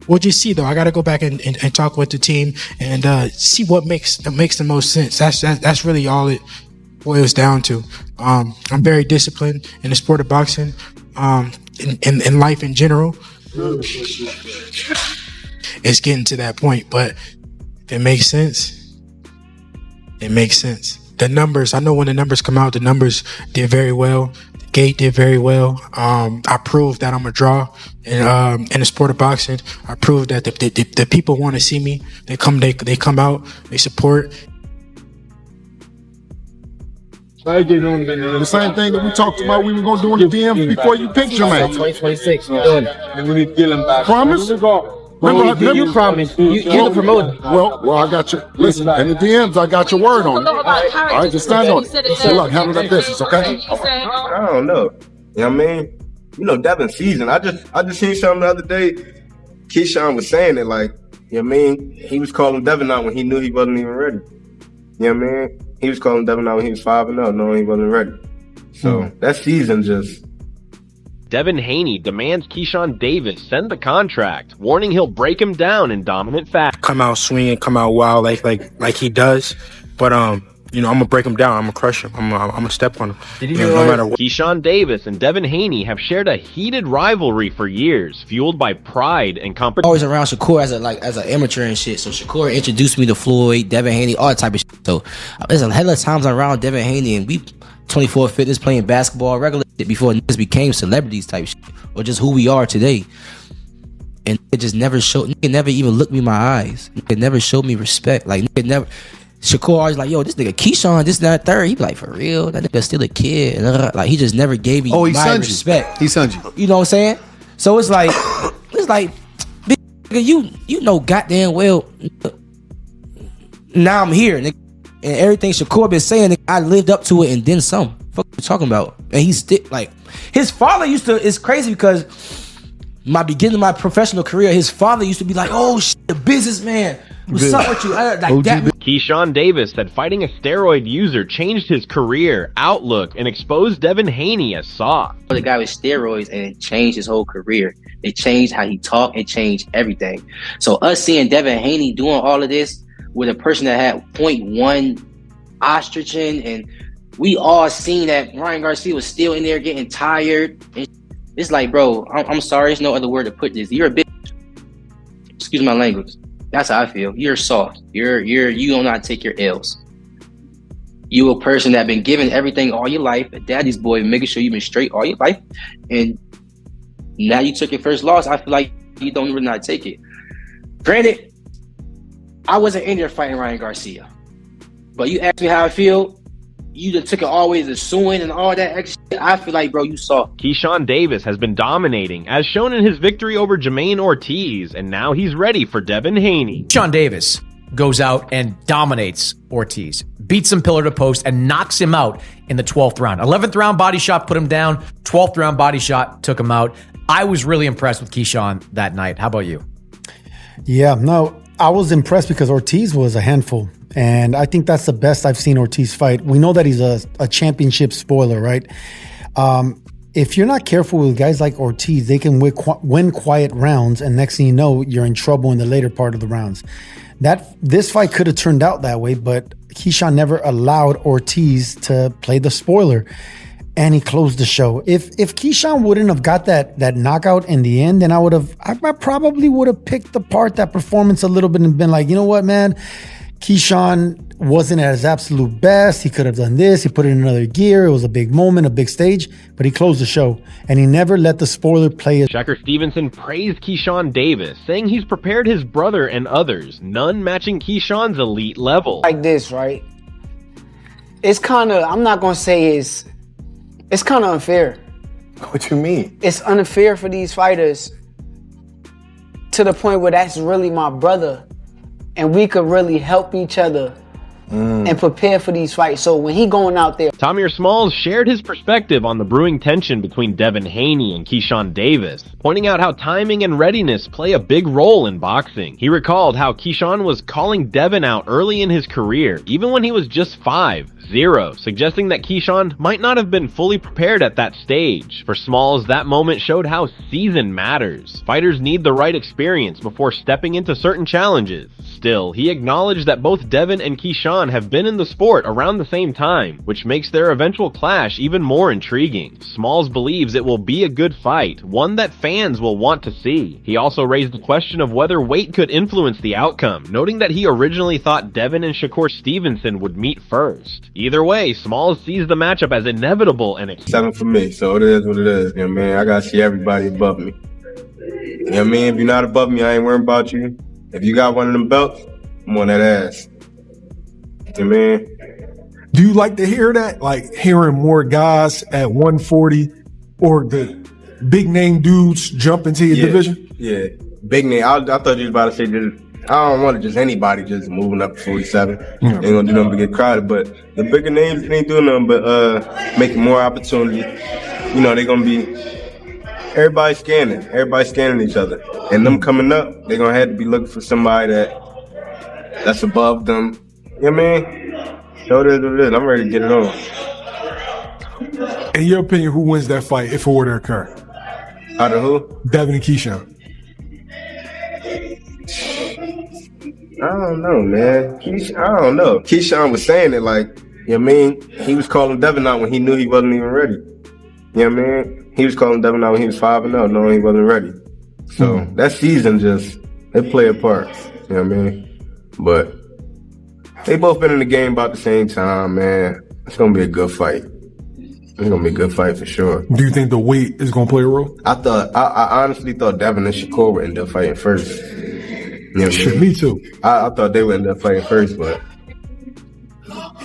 we'll just see though. I got to go back and talk with the team and see what makes the most sense. That's really all it boils down to. I'm very disciplined in the sport of boxing, in life in general. It's getting to that point, but if it makes sense, it makes sense. The numbers, I know when the numbers come out, the numbers did very well. The gate did very well. I proved that I'm a draw in the sport of boxing. I proved that the people want to see me. They come out, they support. The same thing that we talked about we were going to do in the DM before you picked your man. 2026, we're doing it. We need to get him back. Promise? Remember, you promised. You're the promoter. Well, I got you. Listen, in the DMs, I got your word on it. All right, just stand on it. So look, handle that business, okay? I don't know. You know what I mean? You know, Devin season. I just seen something the other day. Keyshawn was saying it like, you know what I mean? He was calling Devin out when he knew he wasn't even ready. You know what I mean? He was calling Devin out when he was 5-0, knowing he wasn't ready. So that season just... Devin Haney demands Keyshawn Davis send the contract, warning he'll break him down in dominant fashion. Come out swinging, come out wild like he does, but you know, I'm gonna break him down. I'm gonna crush him. I'm gonna step on him. No matter what. Keyshawn Davis and Devin Haney have shared a heated rivalry for years, fueled by pride and competition. Always around Shakur as an amateur and shit. So Shakur introduced me to Floyd, Devin Haney, all that type of shit. So there's a hell of times I'm around Devin Haney and we 24 fitness playing basketball, regular shit before niggas became celebrities type shit, or just who we are today. And it just never showed. It never even looked me in my eyes. It never showed me respect. Like it never. Shakur always like, yo, this nigga Keyshawn, this, that, third. He be like, for real? That nigga still a kid. Like, he just never gave me my respect. He sunned you. You know what I'm saying? So it's like, big nigga, you know goddamn well, now I'm here, nigga. And everything Shakur been saying, nigga, I lived up to it and then some. Fuck you talking about? And he like, his father used to, it's crazy because my beginning of my professional career, his father used to be like, oh, shit, the businessman. What's up with you? Like that. Keyshawn Davis said fighting a steroid user changed his career, outlook, and exposed Devin Haney as soft. The guy with steroids, and it changed his whole career. It changed how he talked. It changed everything. So us seeing Devin Haney doing all of this with a person that had 0.1 estrogen, and we all seen that Ryan Garcia was still in there getting tired. It's like, bro, I'm sorry. There's no other word to put this. You're a bitch. Excuse my language. That's how I feel. You're soft. You don't know how to take your L's. You a person that been given everything all your life, a daddy's boy, making sure you've been straight all your life, and now you took your first loss. I feel like you don't really know how to take it. Granted, I wasn't in there fighting Ryan Garcia, but you asked me how I feel. You just took it always to suing and all that extra shit. I feel like, bro, you soft. Keyshawn Davis has been dominating, as shown in his victory over Jermaine Ortiz, and now he's ready for Devin Haney. Keyshawn Davis goes out and dominates Ortiz, beats him pillar to post, and knocks him out in the 12th round. 11th round body shot put him down. 12th round body shot took him out. I was really impressed with Keyshawn that night. How about you? Yeah, no, I was impressed because Ortiz was a handful. And I think that's the best I've seen Ortiz fight. We know that he's a championship spoiler, right? If you're not careful with guys like Ortiz, they can win quiet rounds, and next thing you know, you're in trouble in the later part of the rounds. This fight could have turned out that way, but Keyshawn never allowed Ortiz to play the spoiler, and he closed the show. If Keyshawn wouldn't have got that knockout in the end, then I probably would have picked apart that performance a little bit and been like, you know what, man? Keyshawn wasn't at his absolute best. He could have done this. He put it in another gear. It was a big moment, a big stage, but he closed the show, and he never let the spoiler play it. Shakur Stevenson praised Keyshawn Davis, saying he's prepared his brother and others, none matching Keyshawn's elite level. Like this, right? It's kind of, I'm not going to say it's kind of unfair. What you mean? It's unfair for these fighters to the point where that's really my brother. And we could really help each other and prepare for these fights. So when he going out there, Tamir Smalls shared his perspective on the brewing tension between Devin Haney and Keyshawn Davis, pointing out how timing and readiness play a big role in boxing. He recalled how Keyshawn was calling Devin out early in his career, even when he was just 5-0, suggesting that Keyshawn might not have been fully prepared at that stage. For Smalls, that moment showed how season matters. Fighters need the right experience before stepping into certain challenges. Still, he acknowledged that both Devin and Keyshawn have been in the sport around the same time, which makes their eventual clash even more intriguing. Smalls believes it will be a good fight, one that fans will want to see. He also raised the question of whether weight could influence the outcome, noting that he originally thought Devin and Shakur Stevenson would meet first. Either way, Smalls sees the matchup as inevitable and 7 for me, so it is what it is. You know what I mean? I gotta see everybody above me. You know what I mean? If you're not above me, I ain't worrying about you. If you got one of them belts, I'm on that ass. You know what I mean? Do you like to hear that? Like hearing more guys at 140 or the big name dudes jump into your division? Yeah, big name. I thought you was about to say just, I don't want just anybody just moving up to 47. Ain't gonna do nothing but get crowded. But the bigger names ain't doing nothing but making more opportunity. You know, they gonna be everybody's scanning each other. And them coming up, they gonna have to be looking for somebody that's above them. You know what I mean? So it is what it is. I'm ready to get it on. In your opinion, who wins that fight if it were to occur? Out of who? Devin and Keyshawn. I don't know, man. I don't know. Keyshawn was saying it like, you know what I mean? He was calling Devin out when he knew he wasn't even ready. You know what I mean? He was calling Devin out when he was 5-0, knowing he wasn't ready. So that season it play a part. You know what I mean? But they both been in the game about the same time, man. It's gonna be a good fight. It's gonna be a good fight for sure. Do you think the weight is gonna play a role? I honestly thought Devin and Shakur would end up fighting first. You know what I mean? Me too. I thought they would end up fighting first, but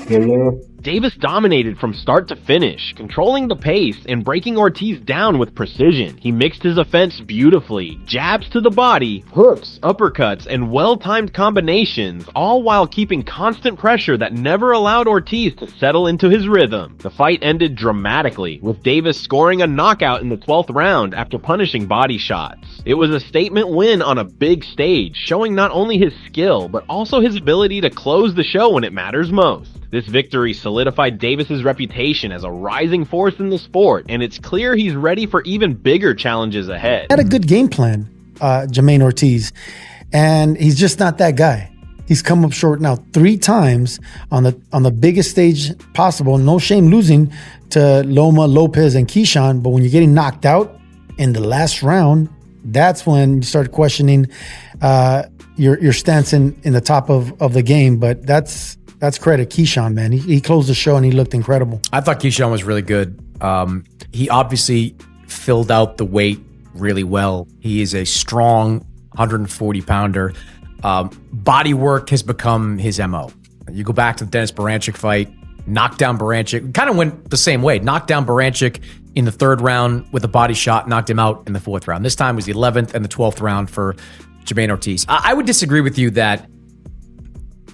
you know. Davis dominated from start to finish, controlling the pace and breaking Ortiz down with precision. He mixed his offense beautifully, jabs to the body, hooks, uppercuts, and well-timed combinations, all while keeping constant pressure that never allowed Ortiz to settle into his rhythm. The fight ended dramatically, with Davis scoring a knockout in the 12th round after punishing body shots. It was a statement win on a big stage, showing not only his skill, but also his ability to close the show when it matters most. This victory solidified Davis's reputation as a rising force in the sport, and it's clear he's ready for even bigger challenges ahead. Had a good game plan, Jermaine Ortiz, and he's just not that guy. He's come up short now 3 times on the biggest stage possible. No shame losing to Loma, Lopez, and Keyshawn, but when you're getting knocked out in the last round, that's when you start questioning your stance in the top of the game. But that's credit Keyshawn, man. He closed the show and he looked incredible. I thought Keyshawn was really good. He obviously filled out the weight really well. He is a strong 140-pounder. Body work has become his MO. You go back to the Dennis Baranchik fight, knocked down Baranchik. Kind of went the same way. Knocked down Baranchik in the 3rd round with a body shot, knocked him out in the 4th round. This time was the 11th and the 12th round for Jermaine Ortiz. I would disagree with you that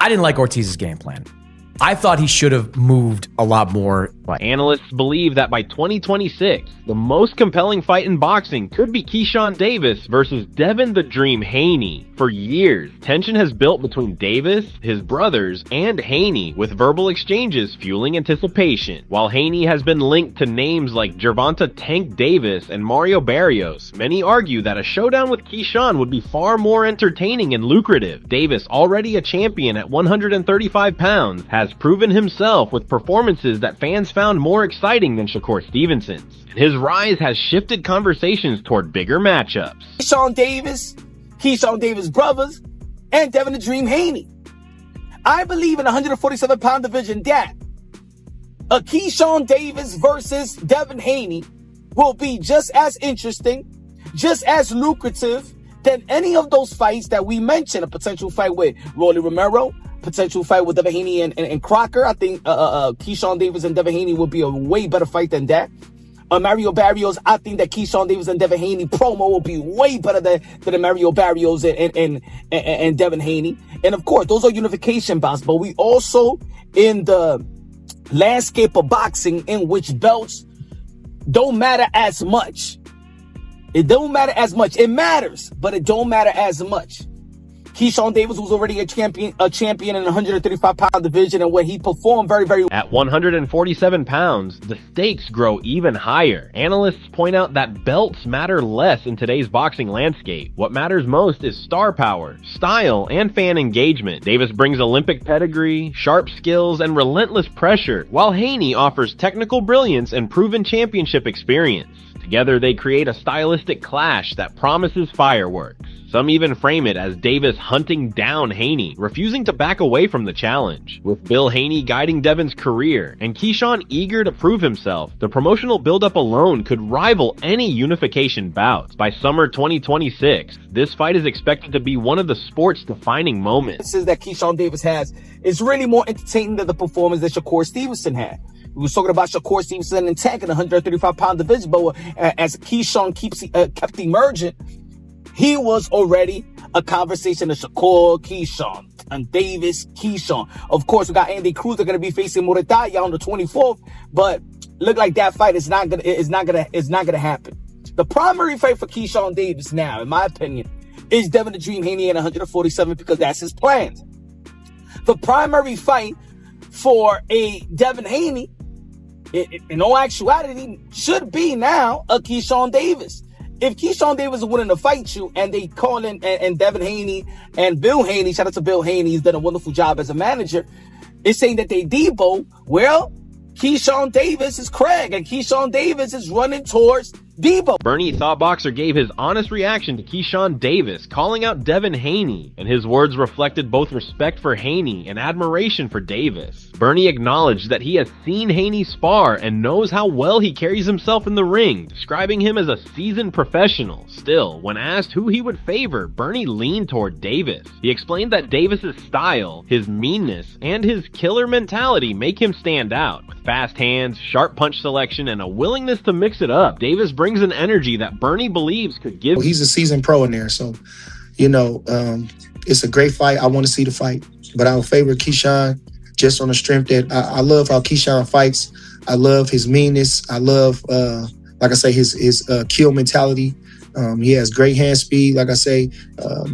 I didn't like Ortiz's game plan. I thought he should have moved a lot more. Analysts believe that by 2026, the most compelling fight in boxing could be Keyshawn Davis versus Devin the Dream Haney. For years, tension has built between Davis, his brothers, and Haney, with verbal exchanges fueling anticipation. While Haney has been linked to names like Gervonta Tank Davis and Mario Barrios, many argue that a showdown with Keyshawn would be far more entertaining and lucrative. Davis, already a champion at 135 pounds, has proven himself with performances that fans found more exciting than Shakur Stevenson's. His rise has shifted conversations toward bigger matchups. Keyshawn Davis brothers, and Devin the Dream Haney. I believe in the 147-pound division that a Keyshawn Davis versus Devin Haney will be just as interesting, just as lucrative than any of those fights that we mentioned. A potential fight with Rolly Romero, potential fight with Devin Haney and Crocker. I think Keyshawn Davis and Devin Haney would be a way better fight than that. Mario Barrios, I think that Keyshawn Davis and Devin Haney promo will be way better than the Mario Barrios and Devin Haney. And of course, those are unification bouts, but we also in the landscape of boxing in which belts don't matter as much. It don't matter as much. It matters, but it don't matter as much. Keyshawn Davis was already a champion in the 135-pound division, and where he performed very, very well. At 147 pounds, the stakes grow even higher. Analysts point out that belts matter less in today's boxing landscape. What matters most is star power, style, and fan engagement. Davis brings Olympic pedigree, sharp skills, and relentless pressure, while Haney offers technical brilliance and proven championship experience. Together, they create a stylistic clash that promises fireworks. Some even frame it as Davis hunting down Haney, refusing to back away from the challenge. With Bill Haney guiding Devin's career and Keyshawn eager to prove himself, the promotional buildup alone could rival any unification bouts. By summer 2026, this fight is expected to be one of the sport's defining moments. That Keyshawn Davis has is really more entertaining than the performance that Shakur Stevenson had. We was talking about Shakur Stevenson and Tank in the 135-pound division, but as Keyshawn kept emerging, he was already a conversation of Shakur, Keyshawn, and Davis, Keyshawn. Of course, we got Andy Cruz. They're going to be facing Murataya on the 24th, but look like that fight is not gonna happen. The primary fight for Keyshawn Davis now, in my opinion, is Devin the Dream Haney at 147 because that's his plans. The primary fight for a Devin Haney, in all actuality, should be now a Keyshawn Davis. If Keyshawn Davis is willing to fight you and they call in and Devin Haney and Bill Haney, shout out to Bill Haney, he's done a wonderful job as a manager, is saying that they Debo, well, Keyshawn Davis is Craig and Keyshawn Davis is running towards Debo. Bernie Thoughtboxer gave his honest reaction to Keyshawn Davis, calling out Devin Haney, and his words reflected both respect for Haney and admiration for Davis. Bernie acknowledged that he has seen Haney spar and knows how well he carries himself in the ring, describing him as a seasoned professional. Still, when asked who he would favor, Bernie leaned toward Davis. He explained that Davis's style, his meanness, and his killer mentality make him stand out. With fast hands, sharp punch selection, and a willingness to mix it up, Davis brings an energy that Bernie believes could give. Well, he's a seasoned pro in there, so it's a great fight. I want to see the fight, but I'll favor Keyshawn just on the strength that I love how Keyshawn fights. I love his meanness. I love, like I say, his kill mentality. He has great hand speed, like I say,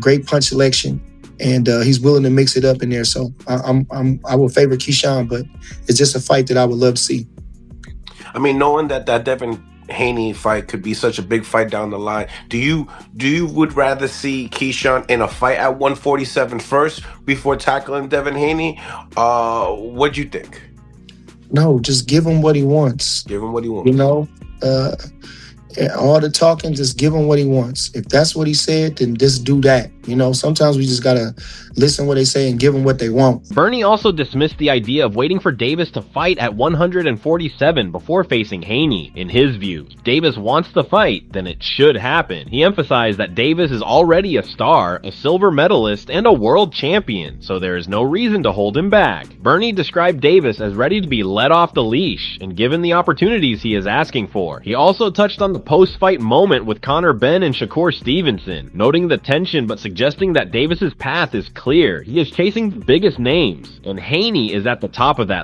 great punch selection, and he's willing to mix it up in there. So I will favor Keyshawn, but it's just a fight that I would love to see. I mean, knowing that Devin Haney fight could be such a big fight down the line, do you would rather see Keyshawn in a fight at 147 first before tackling Devin Haney? What'd you think? No, just give him what he wants. Give him what he wants. All the talking, just give him what he wants. If that's what he said, then just do that. Sometimes we just gotta listen what they say and give them what they want. Bernie also dismissed the idea of waiting for Davis to fight at 147 before facing Haney. In his view, if Davis wants the fight, then it should happen. He emphasized that Davis is already a star, a silver medalist, and a world champion, so there is no reason to hold him back. Bernie described Davis as ready to be let off the leash and given the opportunities he is asking for. He also touched on the post-fight moment with Conor Benn and Shakur Stevenson, noting the tension but suggesting that Davis's path is clear. He is chasing the biggest names, and Haney is at the top of that